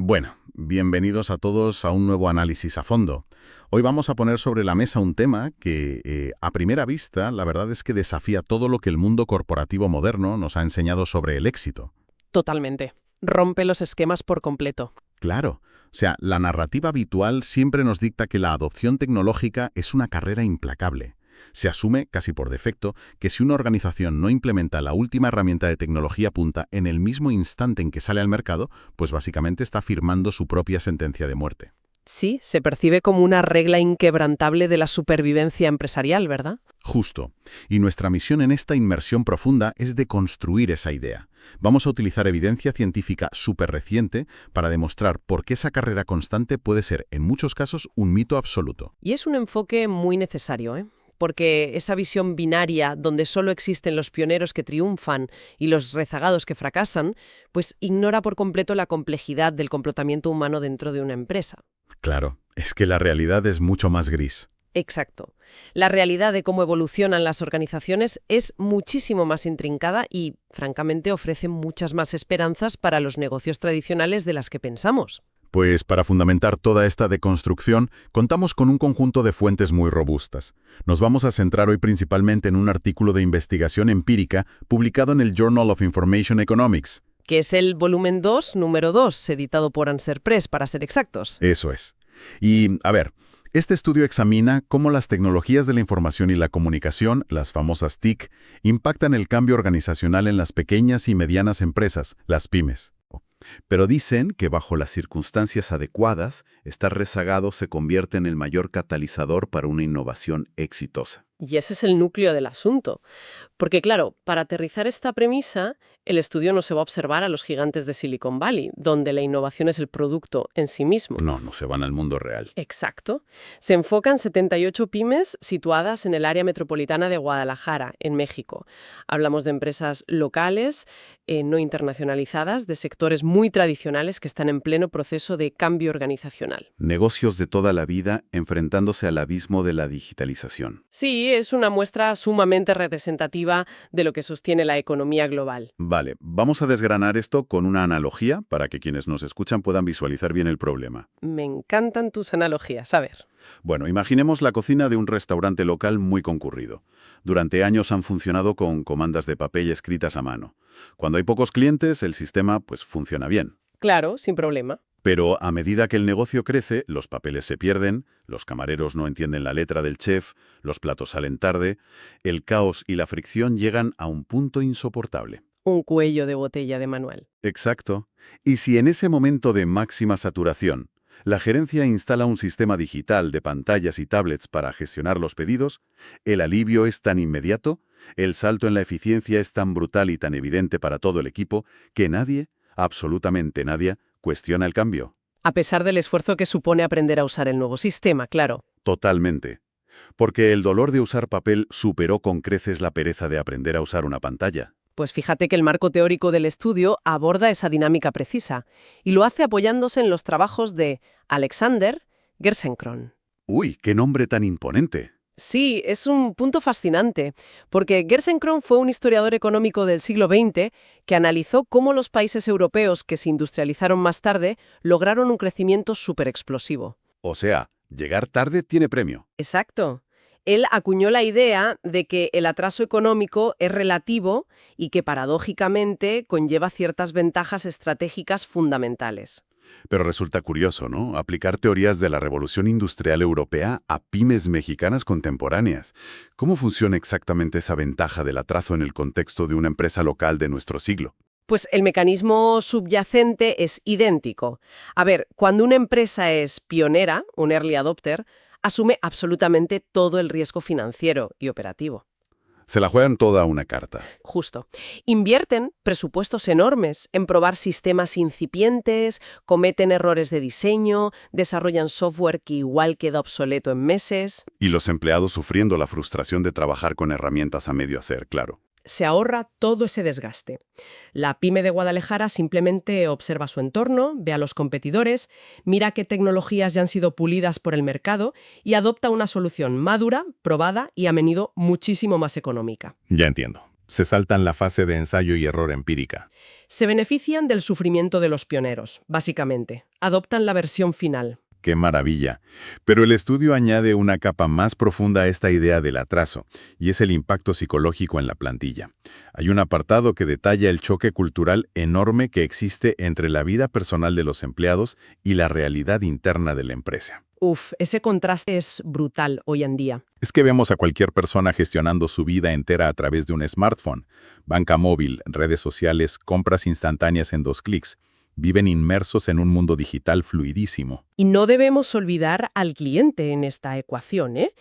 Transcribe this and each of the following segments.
Bueno, bienvenidos a todos a un nuevo análisis a fondo. Hoy vamos a poner sobre la mesa un tema que, a primera vista, la verdad es que desafía todo lo que el mundo corporativo moderno nos ha enseñado sobre el éxito. Totalmente. Rompe los esquemas por completo. Claro, o sea, la narrativa habitual siempre nos dicta que la adopción tecnológica es una carrera implacable. Se asume, casi por defecto, que si una organización no implementa la última herramienta de tecnología punta en el mismo instante en que sale al mercado, pues básicamente está firmando su propia sentencia de muerte. Sí, se percibe como una regla inquebrantable de la supervivencia empresarial, ¿verdad? Justo. Y nuestra misión en esta inmersión profunda es de construir esa idea. Vamos a utilizar evidencia científica súper reciente para demostrar por qué esa carrera constante puede ser, en muchos casos, un mito absoluto. Y es un enfoque muy necesario, ¿eh? Porque esa visión binaria donde solo existen los pioneros que triunfan y los rezagados que fracasan, pues ignora por completo la complejidad del comportamiento humano dentro de una empresa. Claro, es que la realidad es mucho más gris. Exacto. La realidad de cómo evolucionan las organizaciones es muchísimo más intrincada y, francamente, ofrece muchas más esperanzas para los negocios tradicionales de las que pensamos. Pues para fundamentar toda esta deconstrucción, contamos con un conjunto de fuentes muy robustas. Nos vamos a centrar hoy principalmente en un artículo de investigación empírica publicado en el Journal of Information Economics. Que es el volumen 2, número 2, editado por Answer Press, para ser exactos. Eso es. Y, a ver, este estudio examina cómo las tecnologías de la información y la comunicación, las famosas TIC, impactan el cambio organizacional en las pequeñas y medianas empresas, las pymes. Pero dicen que bajo las circunstancias adecuadas, estar rezagado se convierte en el mayor catalizador para una innovación exitosa. Y ese es el núcleo del asunto. Porque claro, para aterrizar esta premisa, el estudio no se va a observar a los gigantes de Silicon Valley, donde la innovación es el producto en sí mismo. No se van al mundo real. Exacto. Se enfocan 78 pymes situadas en el área metropolitana de Guadalajara, en México. Hablamos de empresas locales, no internacionalizadas, de sectores muy tradicionales que están en pleno proceso de cambio organizacional. Negocios de toda la vida enfrentándose al abismo de la digitalización. Sí, es una muestra sumamente representativa de lo que sostiene la economía global. Vale, vamos a desgranar esto con una analogía para que quienes nos escuchan puedan visualizar bien el problema. Me encantan tus analogías, a ver. Bueno, imaginemos la cocina de un restaurante local muy concurrido. Durante años han funcionado con comandas de papel escritas a mano. Cuando hay pocos clientes, el sistema pues funciona bien. Claro, sin problema. Pero a medida que el negocio crece, los papeles se pierden, los camareros no entienden la letra del chef, los platos salen tarde, el caos y la fricción llegan a un punto insoportable. Un cuello de botella de manual. Exacto. Y si en ese momento de máxima saturación, la gerencia instala un sistema digital de pantallas y tablets para gestionar los pedidos, el alivio es tan inmediato, el salto en la eficiencia es tan brutal y tan evidente para todo el equipo, que nadie, absolutamente nadie, cuestiona el cambio. A pesar del esfuerzo que supone aprender a usar el nuevo sistema, claro. Totalmente. Porque el dolor de usar papel superó con creces la pereza de aprender a usar una pantalla. Pues fíjate que el marco teórico del estudio aborda esa dinámica precisa y lo hace apoyándose en los trabajos de Alexander Gerschenkron. ¡Uy, qué nombre tan imponente! Sí, es un punto fascinante, porque Gerschenkron fue un historiador económico del siglo XX que analizó cómo los países europeos que se industrializaron más tarde lograron un crecimiento súper explosivo. O sea, llegar tarde tiene premio. Exacto. Él acuñó la idea de que el atraso económico es relativo y que paradójicamente conlleva ciertas ventajas estratégicas fundamentales. Pero resulta curioso, ¿no? Aplicar teorías de la revolución industrial europea a pymes mexicanas contemporáneas. ¿Cómo funciona exactamente esa ventaja del atraso en el contexto de una empresa local de nuestro siglo? Pues el mecanismo subyacente es idéntico. A ver, cuando una empresa es pionera, un early adopter, asume absolutamente todo el riesgo financiero y operativo. Se la juegan toda a una carta. Justo. Invierten presupuestos enormes en probar sistemas incipientes, cometen errores de diseño, desarrollan software que igual queda obsoleto en meses. Y los empleados sufriendo la frustración de trabajar con herramientas a medio hacer, claro. Se ahorra todo ese desgaste. La pyme de Guadalajara simplemente observa su entorno, ve a los competidores, mira qué tecnologías ya han sido pulidas por el mercado y adopta una solución madura, probada y a menudo muchísimo más económica. Ya entiendo. Se saltan la fase de ensayo y error empírica. Se benefician del sufrimiento de los pioneros, básicamente. Adoptan la versión final. ¡Qué maravilla! Pero el estudio añade una capa más profunda a esta idea del atraso, y es el impacto psicológico en la plantilla. Hay un apartado que detalla el choque cultural enorme que existe entre la vida personal de los empleados y la realidad interna de la empresa. Uf, ese contraste es brutal hoy en día. Es que vemos a cualquier persona gestionando su vida entera a través de un smartphone, banca móvil, redes sociales, compras instantáneas en 2 clics. Viven inmersos en un mundo digital fluidísimo. Y no debemos olvidar al cliente en esta ecuación, ¿eh?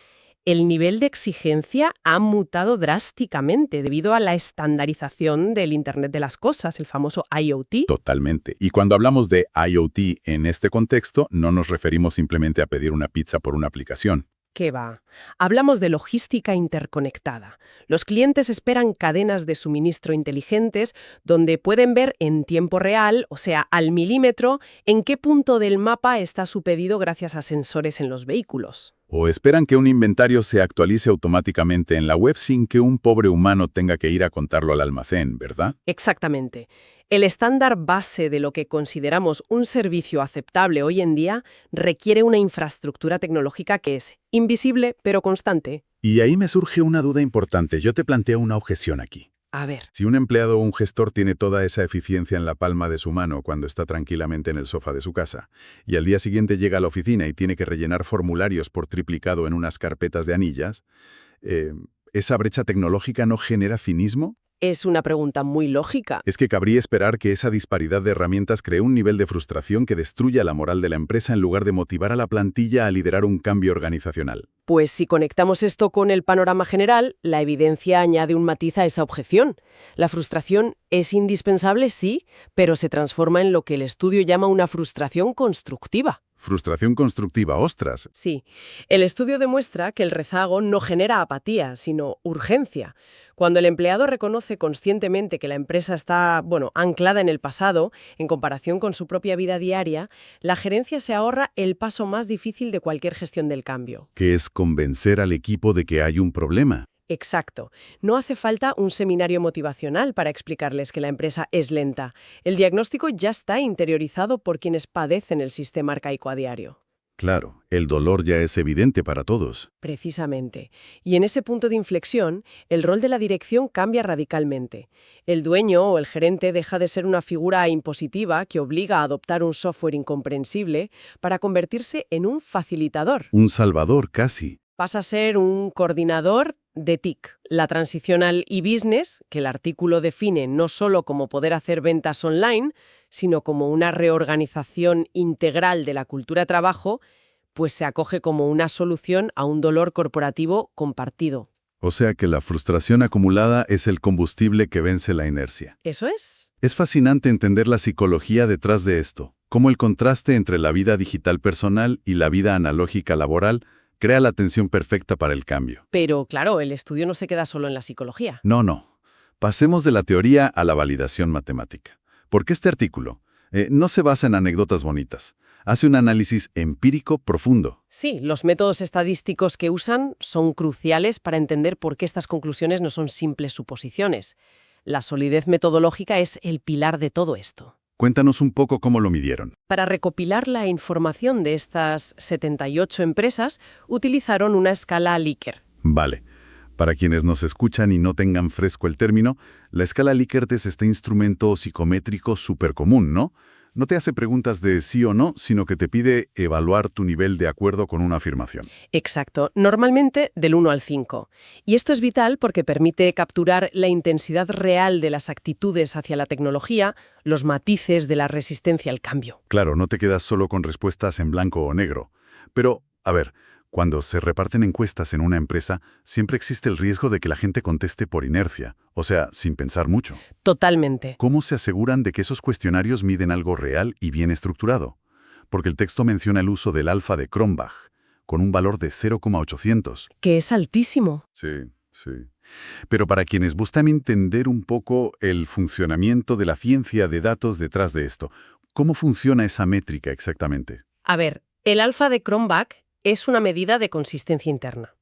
El nivel de exigencia ha mutado drásticamente debido a la estandarización del Internet de las cosas, el famoso IoT. Totalmente. Y cuando hablamos de IoT en este contexto, no nos referimos simplemente a pedir una pizza por una aplicación. ¿Qué va? Hablamos de logística interconectada. Los clientes esperan cadenas de suministro inteligentes donde pueden ver en tiempo real, o sea, al milímetro, en qué punto del mapa está su pedido gracias a sensores en los vehículos. O esperan que un inventario se actualice automáticamente en la web sin que un pobre humano tenga que ir a contarlo al almacén, ¿verdad? Exactamente. El estándar base de lo que consideramos un servicio aceptable hoy en día requiere una infraestructura tecnológica que es invisible pero constante. Y ahí me surge una duda importante. Yo te planteo una objeción aquí. A ver, Si un empleado o un gestor tiene toda esa eficiencia en la palma de su mano cuando está tranquilamente en el sofá de su casa, y al día siguiente llega a la oficina y tiene que rellenar formularios por triplicado en unas carpetas de anillas, ¿esa brecha tecnológica no genera cinismo? es una pregunta muy lógica. Es que cabría esperar que esa disparidad de herramientas cree un nivel de frustración que destruya la moral de la empresa en lugar de motivar a la plantilla a liderar un cambio organizacional. Pues si conectamos esto con el panorama general, la evidencia añade un matiz a esa objeción. La frustración es indispensable, sí, pero se transforma en lo que el estudio llama una frustración constructiva. Frustración constructiva, ostras. Sí, el estudio demuestra que el rezago no genera apatía, sino urgencia. Cuando el empleado reconoce conscientemente que la empresa está, anclada en el pasado, en comparación con su propia vida diaria, la gerencia se ahorra el paso más difícil de cualquier gestión del cambio. Que es convencer al equipo de que hay un problema. Exacto. No hace falta un seminario motivacional para explicarles que la empresa es lenta. El diagnóstico ya está interiorizado por quienes padecen el sistema arcaico a diario. Claro, el dolor ya es evidente para todos. Precisamente. Y en ese punto de inflexión, el rol de la dirección cambia radicalmente. El dueño o el gerente deja de ser una figura impositiva que obliga a adoptar un software incomprensible para convertirse en un facilitador. Un salvador, casi. Pasa a ser un coordinador de TIC. La transición al e-business, que el artículo define no solo como poder hacer ventas online, sino como una reorganización integral de la cultura de trabajo, pues se acoge como una solución a un dolor corporativo compartido. O sea que la frustración acumulada es el combustible que vence la inercia. ¿Eso es? Es fascinante entender la psicología detrás de esto, cómo el contraste entre la vida digital personal y la vida analógica laboral crea la tensión perfecta para el cambio. Pero, claro, el estudio no se queda solo en la psicología. No. Pasemos de la teoría a la validación matemática. Porque este artículo no se basa en anécdotas bonitas. Hace un análisis empírico profundo. Sí, los métodos estadísticos que usan son cruciales para entender por qué estas conclusiones no son simples suposiciones. La solidez metodológica es el pilar de todo esto. Cuéntanos un poco cómo lo midieron. Para recopilar la información de estas 78 empresas, utilizaron una escala Likert. Vale. Para quienes nos escuchan y no tengan fresco el término, la escala Likert es este instrumento psicométrico súper común, ¿no? No te hace preguntas de sí o no, sino que te pide evaluar tu nivel de acuerdo con una afirmación. Exacto, normalmente del 1 al 5. Y esto es vital porque permite capturar la intensidad real de las actitudes hacia la tecnología, los matices de la resistencia al cambio. Claro, no te quedas solo con respuestas en blanco o negro. Pero, a ver, cuando se reparten encuestas en una empresa, siempre existe el riesgo de que la gente conteste por inercia, o sea, sin pensar mucho. Totalmente. ¿Cómo se aseguran de que esos cuestionarios miden algo real y bien estructurado? Porque el texto menciona el uso del alfa de Cronbach, con un valor de 0,800. Que es altísimo. Sí. Pero para quienes buscan entender un poco el funcionamiento de la ciencia de datos detrás de esto, ¿cómo funciona esa métrica exactamente? A ver, el alfa de Cronbach es una medida de consistencia interna.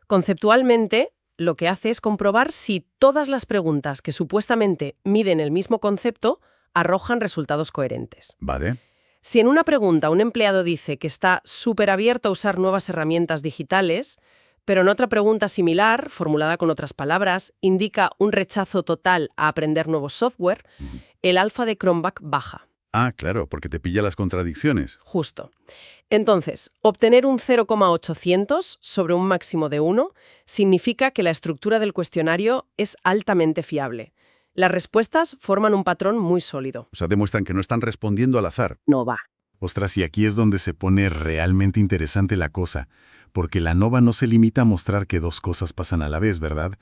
Conceptualmente, lo que hace es comprobar si todas las preguntas que supuestamente miden el mismo concepto arrojan resultados coherentes. Vale. Si en una pregunta un empleado dice que está súper abierto a usar nuevas herramientas digitales, pero en otra pregunta similar, formulada con otras palabras, indica un rechazo total a aprender nuevo software, el alfa de Cronbach baja. Ah, claro, porque te pilla las contradicciones. Justo. Entonces, obtener un 0,800 sobre un máximo de 1 significa que la estructura del cuestionario es altamente fiable. Las respuestas forman un patrón muy sólido. O sea, demuestran que no están respondiendo al azar. No va. Ostras, y aquí es donde se pone realmente interesante la cosa, porque la ANOVA no se limita a mostrar que dos cosas pasan a la vez, ¿verdad?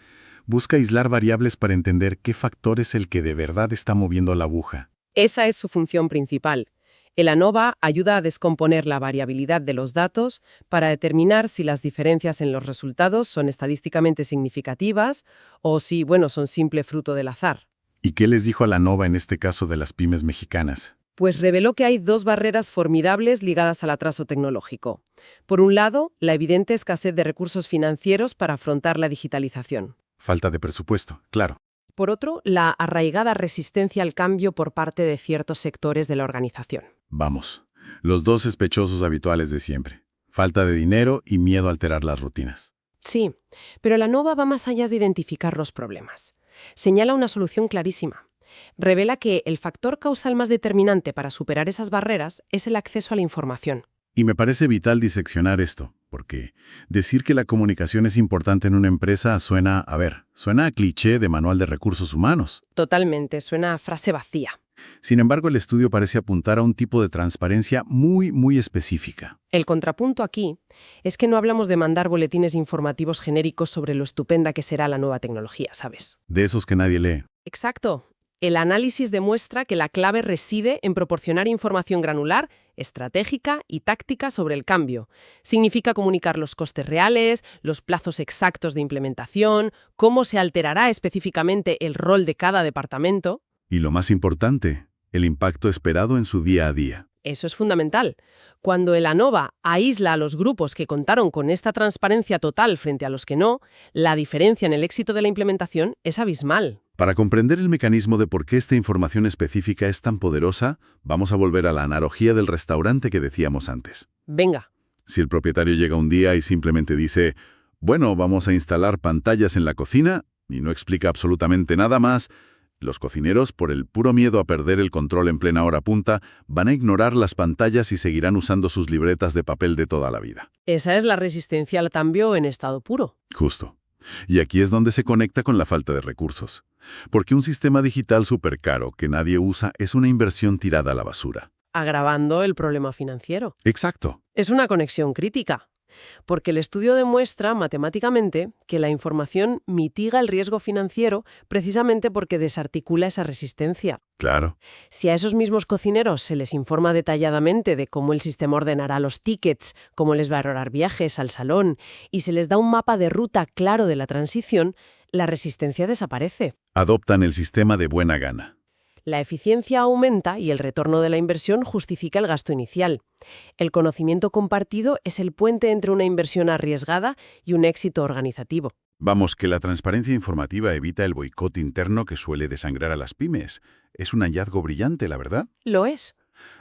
Busca aislar variables para entender qué factor es el que de verdad está moviendo la aguja. Esa es su función principal. El ANOVA ayuda a descomponer la variabilidad de los datos para determinar si las diferencias en los resultados son estadísticamente significativas o si, son simple fruto del azar. ¿Y qué les dijo a la ANOVA en este caso de las pymes mexicanas? Pues reveló que hay dos barreras formidables ligadas al atraso tecnológico. Por un lado, la evidente escasez de recursos financieros para afrontar la digitalización. Falta de presupuesto, claro. Por otro, la arraigada resistencia al cambio por parte de ciertos sectores de la organización. Vamos, los dos sospechosos habituales de siempre. Falta de dinero y miedo a alterar las rutinas. Sí, pero la ANOVA va más allá de identificar los problemas. Señala una solución clarísima. Revela que el factor causal más determinante para superar esas barreras es el acceso a la información. Y me parece vital diseccionar esto, porque decir que la comunicación es importante en una empresa suena a cliché de manual de recursos humanos. Totalmente, suena a frase vacía. Sin embargo, el estudio parece apuntar a un tipo de transparencia muy específica. El contrapunto aquí es que no hablamos de mandar boletines informativos genéricos sobre lo estupenda que será la nueva tecnología, ¿sabes? De esos que nadie lee. Exacto. El análisis demuestra que la clave reside en proporcionar información granular, estratégica y táctica sobre el cambio. Significa comunicar los costes reales, los plazos exactos de implementación, cómo se alterará específicamente el rol de cada departamento. Y lo más importante, el impacto esperado en su día a día. Eso es fundamental. Cuando el ANOVA aísla a los grupos que contaron con esta transparencia total frente a los que no, la diferencia en el éxito de la implementación es abismal. Para comprender el mecanismo de por qué esta información específica es tan poderosa, vamos a volver a la analogía del restaurante que decíamos antes. Venga. Si el propietario llega un día y simplemente dice, bueno, vamos a instalar pantallas en la cocina, y no explica absolutamente nada más, los cocineros, por el puro miedo a perder el control en plena hora punta, van a ignorar las pantallas y seguirán usando sus libretas de papel de toda la vida. Esa es la resistencia al cambio en estado puro. Justo. Y aquí es donde se conecta con la falta de recursos. Porque un sistema digital súper caro que nadie usa es una inversión tirada a la basura. Agravando el problema financiero. Exacto. Es una conexión crítica. Porque el estudio demuestra matemáticamente que la información mitiga el riesgo financiero precisamente porque desarticula esa resistencia. Claro. Si a esos mismos cocineros se les informa detalladamente de cómo el sistema ordenará los tickets, cómo les va a ahorrar viajes al salón y se les da un mapa de ruta claro de la transición, la resistencia desaparece. Adoptan el sistema de buena gana. La eficiencia aumenta y el retorno de la inversión justifica el gasto inicial. El conocimiento compartido es el puente entre una inversión arriesgada y un éxito organizativo. Vamos, que la transparencia informativa evita el boicot interno que suele desangrar a las pymes. Es un hallazgo brillante, la verdad. Lo es.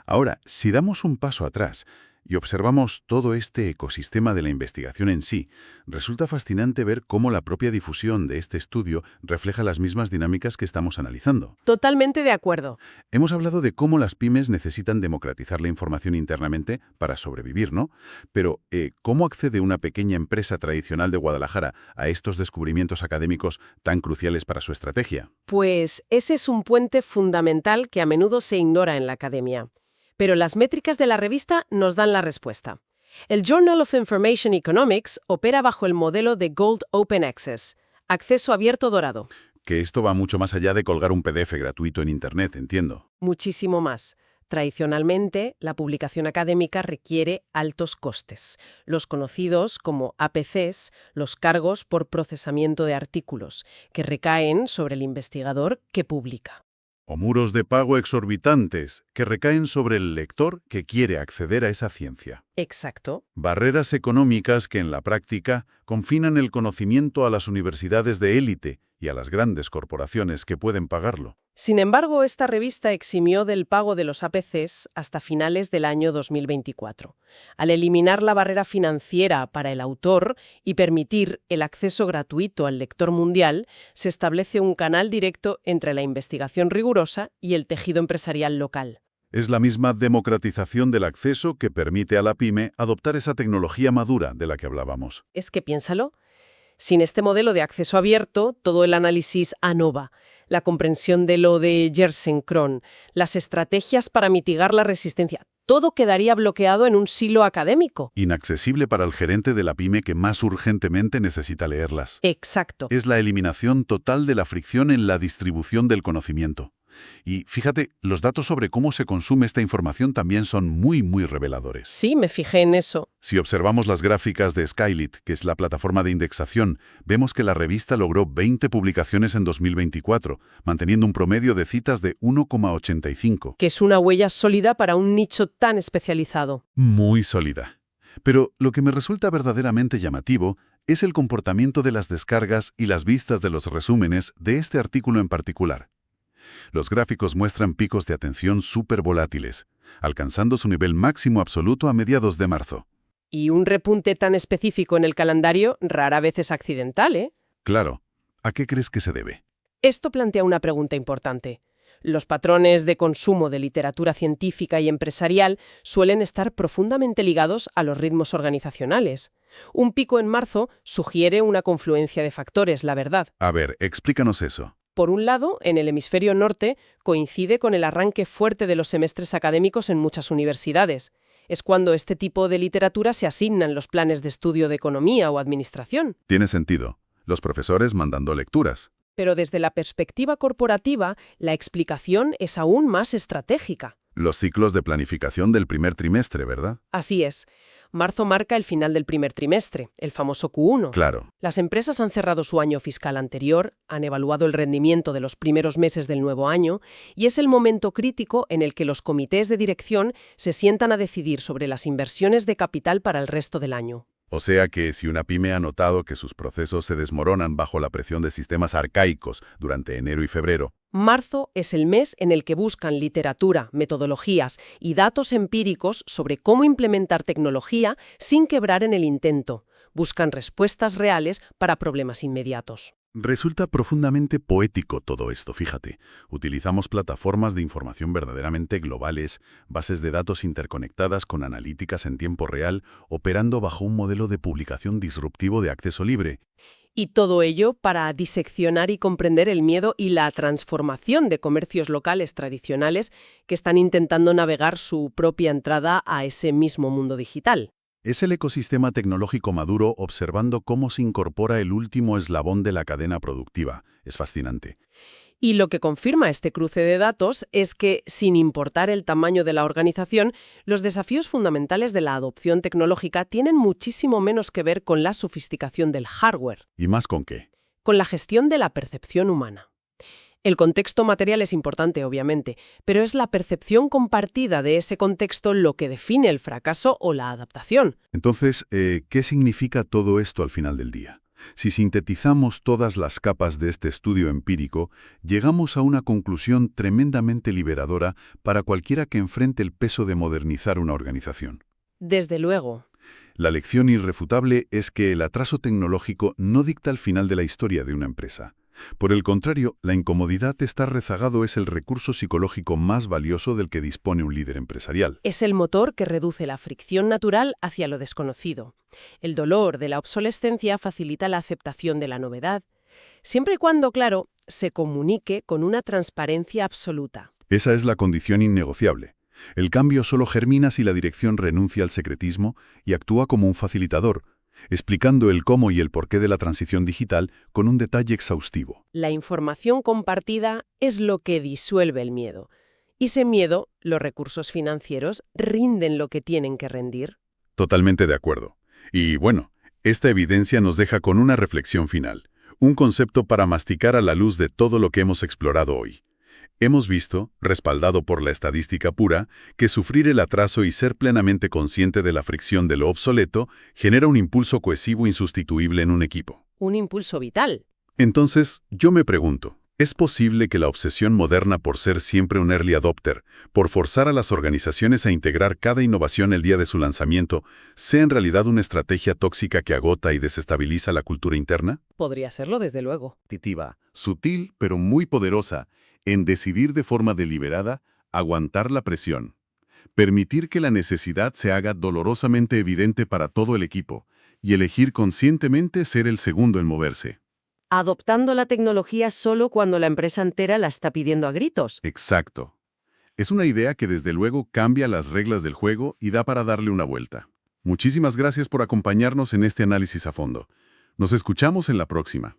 Ahora, si damos un paso atrás y observamos todo este ecosistema de la investigación en sí, resulta fascinante ver cómo la propia difusión de este estudio refleja las mismas dinámicas que estamos analizando. Totalmente de acuerdo. Hemos hablado de cómo las pymes necesitan democratizar la información internamente para sobrevivir, ¿no? Pero, ¿cómo accede una pequeña empresa tradicional de Guadalajara a estos descubrimientos académicos tan cruciales para su estrategia? Pues ese es un puente fundamental que a menudo se ignora en la academia. Pero las métricas de la revista nos dan la respuesta. El Journal of Information Economics opera bajo el modelo de Gold Open Access, acceso abierto dorado. Que esto va mucho más allá de colgar un PDF gratuito en Internet, entiendo. Muchísimo más. Tradicionalmente, la publicación académica requiere altos costes, los conocidos como APCs, los cargos por procesamiento de artículos, que recaen sobre el investigador que publica. O muros de pago exorbitantes que recaen sobre el lector que quiere acceder a esa ciencia. Exacto. Barreras económicas que en la práctica confinan el conocimiento a las universidades de élite y a las grandes corporaciones que pueden pagarlo. Sin embargo, esta revista eximió del pago de los APCs hasta finales del año 2024, al eliminar la barrera financiera para el autor y permitir el acceso gratuito al lector mundial. Se establece un canal directo entre la investigación rigurosa y el tejido empresarial local. Es la misma democratización del acceso que permite a la pyme adoptar esa tecnología madura de la que hablábamos. Es que piénsalo. Sin este modelo de acceso abierto, todo el análisis ANOVA, la comprensión de lo de Gerson-Kron, las estrategias para mitigar la resistencia, todo quedaría bloqueado en un silo académico. Inaccesible para el gerente de la pyme que más urgentemente necesita leerlas. Exacto. Es la eliminación total de la fricción en la distribución del conocimiento. Y fíjate, los datos sobre cómo se consume esta información también son muy reveladores. Sí, me fijé en eso. Si observamos las gráficas de Skylit, que es la plataforma de indexación, vemos que la revista logró 20 publicaciones en 2024, manteniendo un promedio de citas de 1,85. Que es una huella sólida para un nicho tan especializado. Muy sólida. Pero lo que me resulta verdaderamente llamativo es el comportamiento de las descargas y las vistas de los resúmenes de este artículo en particular. Los gráficos muestran picos de atención súper volátiles, alcanzando su nivel máximo absoluto a mediados de marzo. Y un repunte tan específico en el calendario rara vez es accidental, ¿eh? Claro. ¿A qué crees que se debe? Esto plantea una pregunta importante. Los patrones de consumo de literatura científica y empresarial suelen estar profundamente ligados a los ritmos organizacionales. Un pico en marzo sugiere una confluencia de factores, la verdad. A ver, explícanos eso. Por un lado, en el hemisferio norte coincide con el arranque fuerte de los semestres académicos en muchas universidades. Es cuando este tipo de literatura se asignan los planes de estudio de economía o administración. Tiene sentido. Los profesores mandando lecturas. Pero desde la perspectiva corporativa, la explicación es aún más estratégica. Los ciclos de planificación del primer trimestre, ¿verdad? Así es. Marzo marca el final del primer trimestre, el famoso Q1. Claro. Las empresas han cerrado su año fiscal anterior, han evaluado el rendimiento de los primeros meses del nuevo año y es el momento crítico en el que los comités de dirección se sientan a decidir sobre las inversiones de capital para el resto del año. O sea que si una pyme ha notado que sus procesos se desmoronan bajo la presión de sistemas arcaicos durante enero y febrero, marzo es el mes en el que buscan literatura, metodologías y datos empíricos sobre cómo implementar tecnología sin quebrar en el intento. Buscan respuestas reales para problemas inmediatos. resulta profundamente poético todo esto, fíjate. Utilizamos plataformas de información verdaderamente globales, bases de datos interconectadas con analíticas en tiempo real, operando bajo un modelo de publicación disruptivo de acceso libre. Y todo ello para diseccionar y comprender el miedo y la transformación de comercios locales tradicionales que están intentando navegar su propia entrada a ese mismo mundo digital. Es el ecosistema tecnológico maduro observando cómo se incorpora el último eslabón de la cadena productiva. Es fascinante. Y lo que confirma este cruce de datos es que, sin importar el tamaño de la organización, los desafíos fundamentales de la adopción tecnológica tienen muchísimo menos que ver con la sofisticación del hardware. ¿Y más con qué? Con la gestión de la percepción humana. El contexto material es importante, obviamente, pero es la percepción compartida de ese contexto lo que define el fracaso o la adaptación. Entonces, ¿qué significa todo esto al final del día? Si sintetizamos todas las capas de este estudio empírico, llegamos a una conclusión tremendamente liberadora para cualquiera que enfrente el peso de modernizar una organización. Desde luego. La lección irrefutable es que el atraso tecnológico no dicta el final de la historia de una empresa. Por el contrario, la incomodidad de estar rezagado es el recurso psicológico más valioso del que dispone un líder empresarial. Es el motor que reduce la fricción natural hacia lo desconocido. El dolor de la obsolescencia facilita la aceptación de la novedad, siempre y cuando, claro, se comunique con una transparencia absoluta. Esa es la condición innegociable. El cambio solo germina si la dirección renuncia al secretismo y actúa como un facilitador, explicando el cómo y el porqué de la transición digital con un detalle exhaustivo. La información compartida es lo que disuelve el miedo. Y sin miedo, los recursos financieros rinden lo que tienen que rendir. Totalmente de acuerdo. Y bueno, esta evidencia nos deja con una reflexión final, un concepto para masticar a la luz de todo lo que hemos explorado hoy. Hemos visto, respaldado por la estadística pura, que sufrir el atraso y ser plenamente consciente de la fricción de lo obsoleto genera un impulso cohesivo insustituible en un equipo. Un impulso vital. Entonces, yo me pregunto, ¿es posible que la obsesión moderna por ser siempre un early adopter, por forzar a las organizaciones a integrar cada innovación el día de su lanzamiento, sea en realidad una estrategia tóxica que agota y desestabiliza la cultura interna? Podría serlo, desde luego. Competitiva, sutil pero muy poderosa, en decidir de forma deliberada, aguantar la presión. Permitir que la necesidad se haga dolorosamente evidente para todo el equipo, y elegir conscientemente ser el segundo en moverse. Adoptando la tecnología solo cuando la empresa entera la está pidiendo a gritos. Exacto. Es una idea que desde luego cambia las reglas del juego y da para darle una vuelta. Muchísimas gracias por acompañarnos en este análisis a fondo. Nos escuchamos en la próxima.